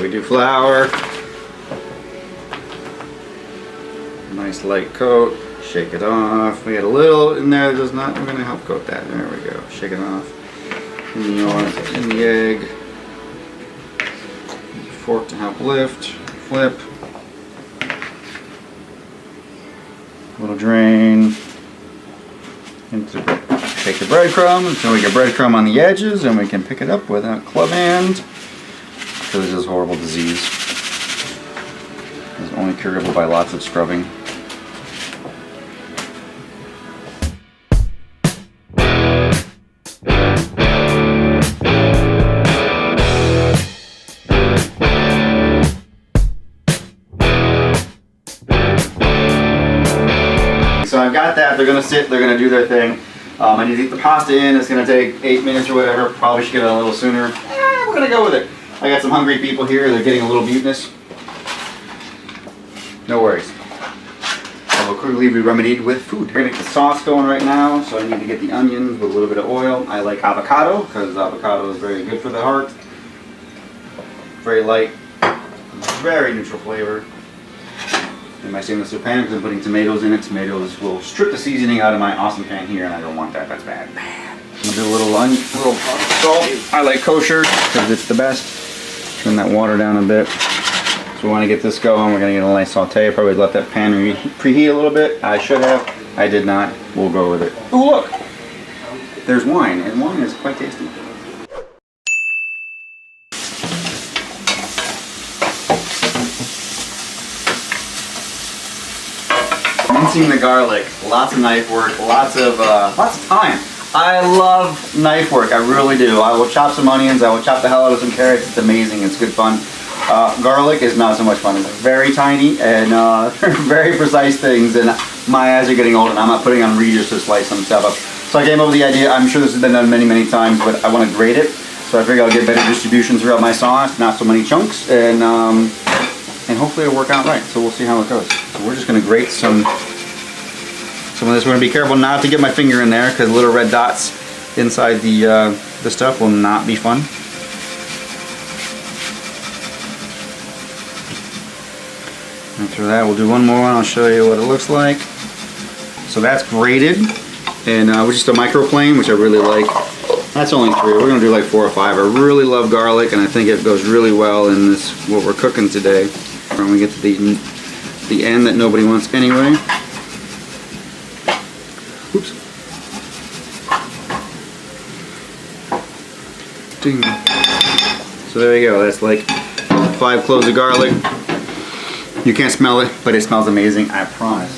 we do flour. Nice light coat. Shake it off. We got a little in there that does not. We're going to help coat that. There we go. Shake it off. In the egg. Fork to help lift. Flip. A little drain. Into take the breadcrumb until we get breadcrumb on the edges, and we can pick it up with a club hand. Because this is a horrible disease. It's only curable by lots of scrubbing. So I've got that. They're gonna sit. They're gonna do their thing. I need to get the pasta in. It's gonna take 8 minutes or whatever. Probably should get it a little sooner. We're gonna go with it. I got some hungry people here. They're getting a little mutinous. No worries. I will quickly be remedied with food. We're gonna get the sauce going right now. So I need to get the onions with a little bit of oil. I like avocado because avocado is very good for the heart. Very light, very neutral flavor. In my stainless steel pan, because I'm putting tomatoes in it. Tomatoes will strip the seasoning out of my awesome pan here, and I don't want that. That's bad. I'm gonna do a little salt. I like kosher because it's the best. Turn that water down a bit. So we want to get this going. We're gonna get a nice saute. Probably let that pan preheat a little bit. I should have. I did not. We'll go with it. Oh look, there's wine, and wine is quite tasty. Mincing the garlic, lots of knife work, lots of time. I love knife work, I really do. I will chop some onions, I will chop the hell out of some carrots. It's amazing, it's good fun. Garlic is not so much fun. It's very tiny and very precise things, and my eyes are getting old and I'm not putting on readers to slice some stuff up. So I came up with the idea. I'm sure this has been done many, many times, but I want to grate it. So I figure I'll get better distribution throughout my sauce, not so many chunks, and hopefully it'll work out right. So we'll see how it goes. So we're just going to grate some of this. We're going to be careful not to get my finger in there because little red dots inside the stuff will not be fun. After that, we'll do one more and I'll show you what it looks like. So that's grated, and with just a microplane, which I really like. That's only 3. We're going to do like 4 or 5. I really love garlic, and I think it goes really well in this what we're cooking today. When we get to the end that nobody wants anyway. Oops. Ding. So there you go. That's like 5 cloves of garlic. You can't smell it, but it smells amazing, I promise.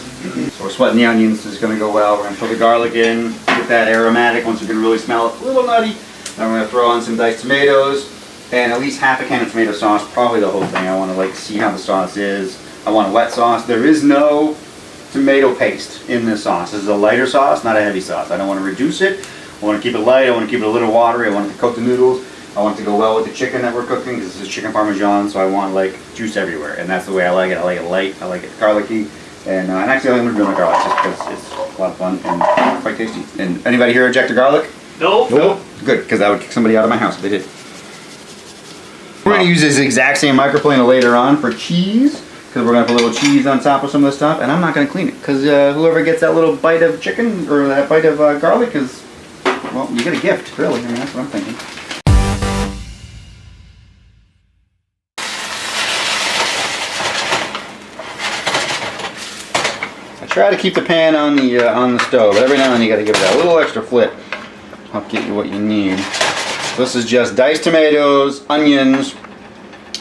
So we're sweating the onions. This is going to go well. We're going to put the garlic in, get that aromatic once we can really smell it. A little nutty. Then we're going to throw on some diced tomatoes and at least half a can of tomato sauce. Probably the whole thing. I want to like see how the sauce is. I want a wet sauce. There is no tomato paste in this sauce. This is a lighter sauce, not a heavy sauce. I don't want to reduce it. I want to keep it light. I want to keep it a little watery. I want it to coat the noodles. I want it to go well with the chicken that we're cooking because this is chicken parmesan, so I want like juice everywhere, and that's the way I like it. I like it light. I like it garlicky, and actually I'm going to do my garlic just because it's a lot of fun and quite tasty. And anybody here reject the garlic? No. Nope. Good, because I would kick somebody out of my house if they did. We're going to use this exact same microplane later on for cheese, because we're going to put a little cheese on top of some of this stuff, and I'm not going to clean it, because whoever gets that little bite of chicken or that bite of garlic is, well, you get a gift, really. I mean, that's what I'm thinking. I try to keep the pan on the stove, but every now and then you got to give it that little extra flip. Help get you what you need. This is just diced tomatoes, onions,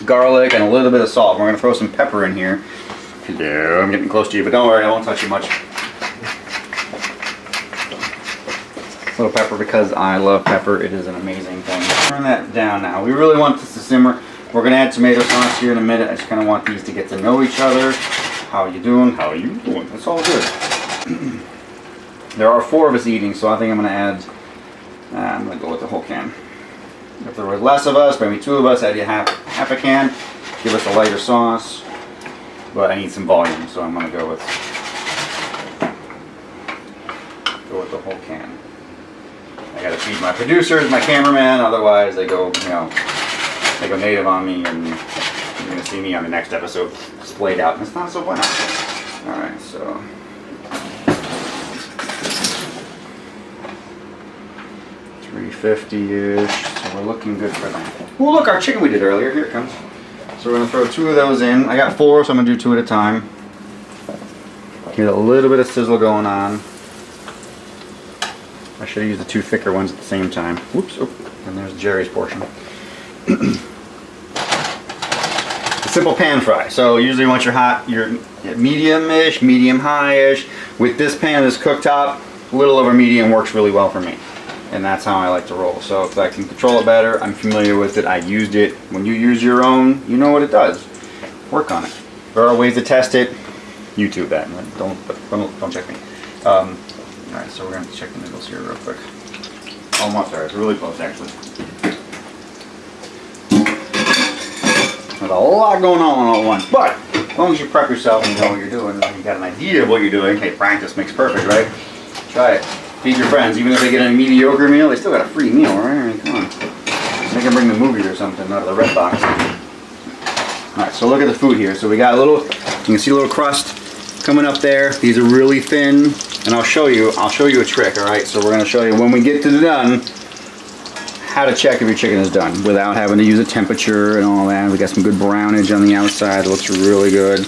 garlic, and a little bit of salt. We're going to throw some pepper in here. Hello, I'm getting close to you, but don't worry, I won't touch you much. A little pepper because I love pepper. It is an amazing thing. Turn that down now. We really want this to simmer. We're going to add tomato sauce here in a minute. I just kind of want these to get to know each other. How are you doing? How are you doing? It's all good. There are 4 of us eating, so I think I'm going to add, I'm going to go with the whole can. If there was less of us, maybe 2 of us, I'd add half a can. Give us a lighter sauce. But I need some volume, so I'm going to go with the whole can. I got to feed my producers, my cameraman, otherwise they go, you know, they go native on me and You're gonna see me on the next episode splayed out, and it's not so bueno. All right, so. 350-ish, so we're looking good for that. Oh look, our chicken we did earlier, here it comes. So we're gonna throw 2 of those in. I got 4, so I'm gonna do 2 at a time. Get a little bit of sizzle going on. I should have used the 2 thicker ones at the same time. Whoops, oh, and there's Jerry's portion. A simple pan fry. So usually once you're hot, you're medium-ish, medium-high-ish. With this pan, this cooktop, a little over medium works really well for me. And that's how I like to roll. So if I can control it better, I'm familiar with it, I've used it. When you use your own, you know what it does. Work on it. There are ways to test it. YouTube that, don't check me. Alright, so we're going to check the noodles here real quick. Almost there, it's really close actually. There's a lot going on all at once, but as long as you prep yourself and you know what you're doing, and you got an idea of what you're doing, hey, practice makes perfect, right? Try it. Feed your friends, even if they get a mediocre meal, they still got a free meal, right? I mean, come on. They can bring the movies or something out of the red box. Alright, so look at the food here. So we got a little, you can see a little crust coming up there. These are really thin, and I'll show you a trick, alright? So we're going to show you when we get to the done, how to check if your chicken is done without having to use a temperature and all that. We got some good brownage on the outside, it looks really good.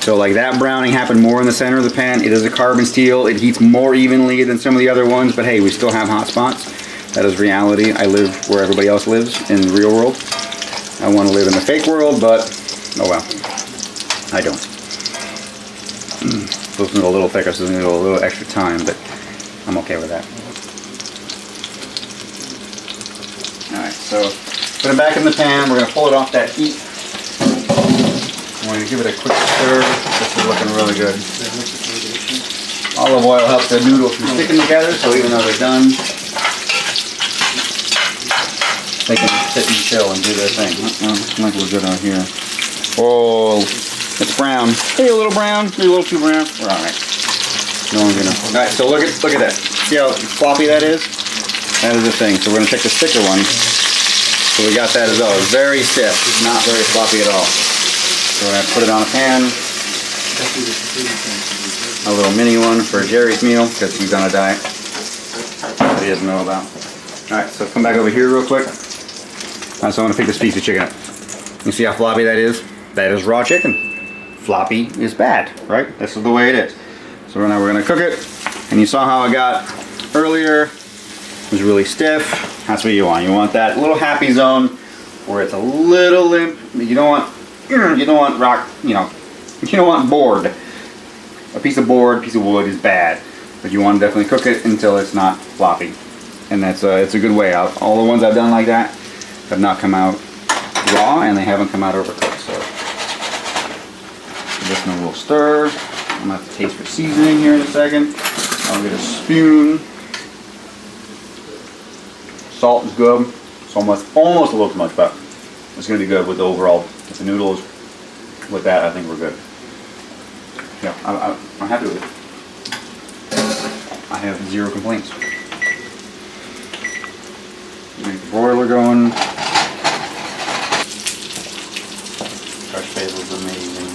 So like that browning happened more in the center of the pan. It is a carbon steel. It heats more evenly than some of the other ones, but hey, we still have hot spots. That is reality. I live where everybody else lives, in the real world. I want to live in the fake world, but oh well. I don't. Those are a little thicker, so they need a little extra time, but I'm okay with that. Alright, so put it back in the pan. We're going to pull it off that heat. I'm going to give it a quick stir. This is looking really good. Olive oil helps the noodles from sticking together, so even though they're done, they can sit and chill and do their thing. Like we're good out here. Oh, it's brown. Maybe a little brown, maybe a little too brown. We're alright. No one's gonna. Alright, so look at that. See how floppy that is? That is the thing. So we're gonna check the thicker one. So we got that as well. It's very stiff, not very floppy at all. So we're going to put it on a pan. A little mini one for Jerry's meal, because he's on a diet that he doesn't know about. Alright, so come back over here real quick. Alright, so I'm going to pick this piece of chicken up. You see how floppy that is? That is raw chicken. Floppy is bad, right? This is the way it is. So now we're going to cook it. And you saw how it got earlier. It was really stiff. That's what you want. You want that little happy zone where it's a little limp. You don't want rock, you don't want board. A piece of board, piece of wood is bad, but you want to definitely cook it until it's not floppy, and it's a good way out. All the ones I've done like that have not come out raw, and they haven't come out overcooked. So this one will stir. I'm gonna have to taste for seasoning here in a second. I'll get a spoon. Salt is good. It's almost a little too much, but it's gonna be good with the overall. With the noodles, with that, I think we're good. Yeah, I'm happy with it. I have 0 complaints. Make the broiler going. Fresh basil is amazing.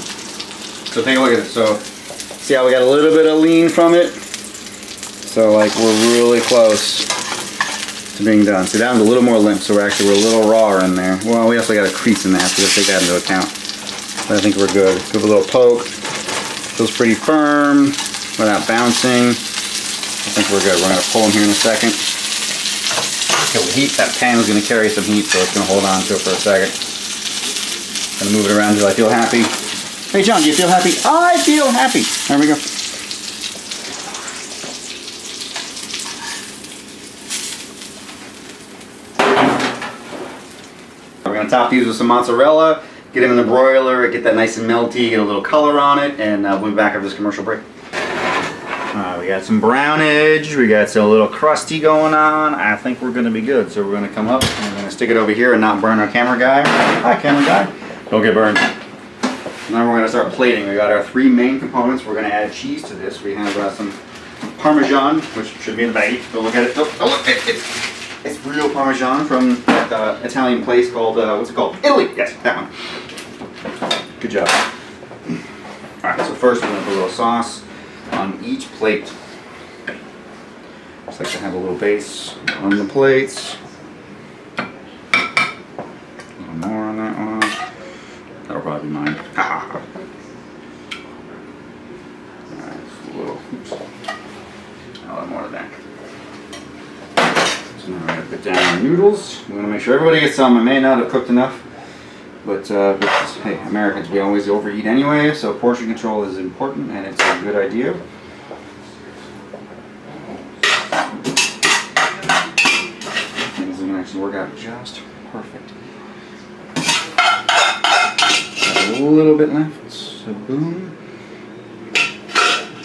So take a look at it. So see how we got a little bit of lean from it? So like we're really close to being done. See, that one's a little more limp, so we're a little raw in there. Well, we also got a crease in that, so we'll take that into account. But I think we're good. Give it a little poke. Feels pretty firm, without bouncing. I think we're good. We're going to pull them here in a second. Kill the heat. That pan is going to carry some heat, so it's going to hold on to it for a second. Going to move it around until I feel happy. Hey, John, do you feel happy? I feel happy. There we go. We're going to top these with some mozzarella, get them in the broiler, get that nice and melty, get a little color on it, and we'll be back after this commercial break. We got some brownage, we got a little crusty going on. I think we're going to be good, so we're going to come up and we're going to stick it over here and not burn our camera guy. Hi, camera guy. Don't get burned. Now we're going to start plating. We got our 3 main components. We're going to add cheese to this. We have some Parmesan, which should be in the baggie. Go look at it. Oh, look, it's real Parmesan from that Italian place called, what's it called? Italy! Yes, that one. Good job. Alright, so first we're going to put a little sauce on each plate. Just like to have a little base on the plates. A little more on that one. That'll probably be mine. Alright, a little, oops. A little more of that. So now we're going to put down our noodles. We're going to make sure everybody gets some. I may not have cooked enough. But hey, Americans, we always overeat anyway, so portion control is important and it's a good idea. Things are going to actually work out just perfect. Got a little bit left, so boom.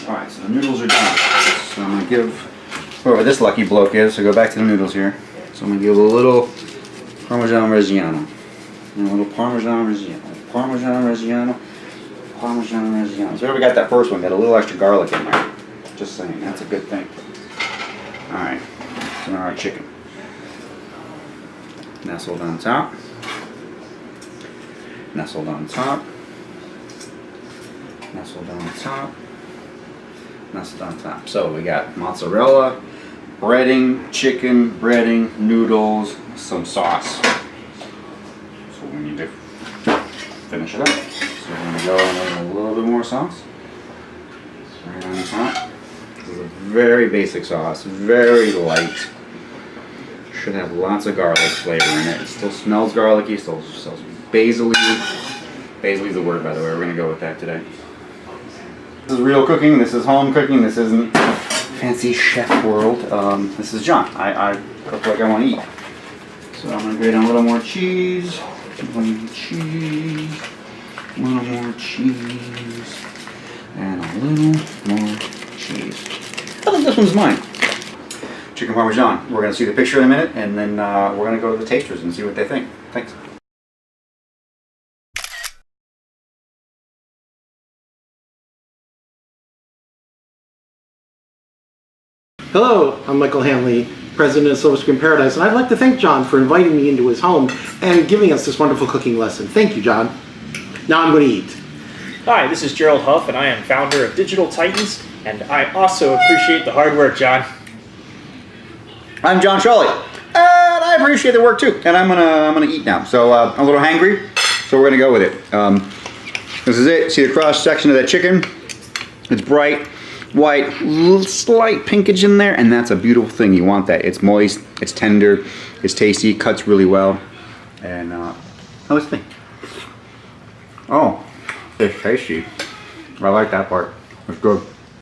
Alright, so the noodles are done. So I'm going to give whoever this lucky bloke is, so go back to the noodles here. So I'm going to give a little Parmesan Reggiano. And a little Parmesan Reggiano, Parmesan Reggiano, Parmesan Reggiano. So whoever got that first one got a little extra garlic in there. Just saying, that's a good thing. Alright, so now our chicken. Nestled on top. Nestled on top. Nestled on top. Nestled on top. So we got mozzarella, breading, chicken, breading, noodles, some sauce. We need to finish it up. So we're going to go in a little bit more sauce. Right on top. This is a very basic sauce, very light. Should have lots of garlic flavor in it. It still smells garlicky, still smells basil-y. Basil is the word, by the way. We're going to go with that today. This is real cooking. This is home cooking. This isn't fancy chef world. This is John. I cook like I want to eat. So I'm going to grate on a little more cheese. A little more cheese, a little more cheese, and a little more cheese. I think this one's mine. Chicken Parmesan. We're going to see the picture in a minute, and then we're going to go to the tasters and see what they think. Thanks. Hello, I'm Michael Hanley, President of Silver Screen Paradise, and I'd like to thank John for inviting me into his home and giving us this wonderful cooking lesson. Thank you, John. Now I'm going to eat. Hi, this is Gerald Huff, and I am founder of Digital Titans, and I also appreciate the hard work, John. I'm John Shawley, and I appreciate the work too. And I'm gonna eat now. So I'm a little hangry, so we're gonna go with it. This is it. See the cross section of that chicken? It's bright. White, slight pinkage in there, and that's a beautiful thing. You want that. It's moist, it's tender, it's tasty, cuts really well. And let's think. Oh, it's tasty. I like that part. It's good.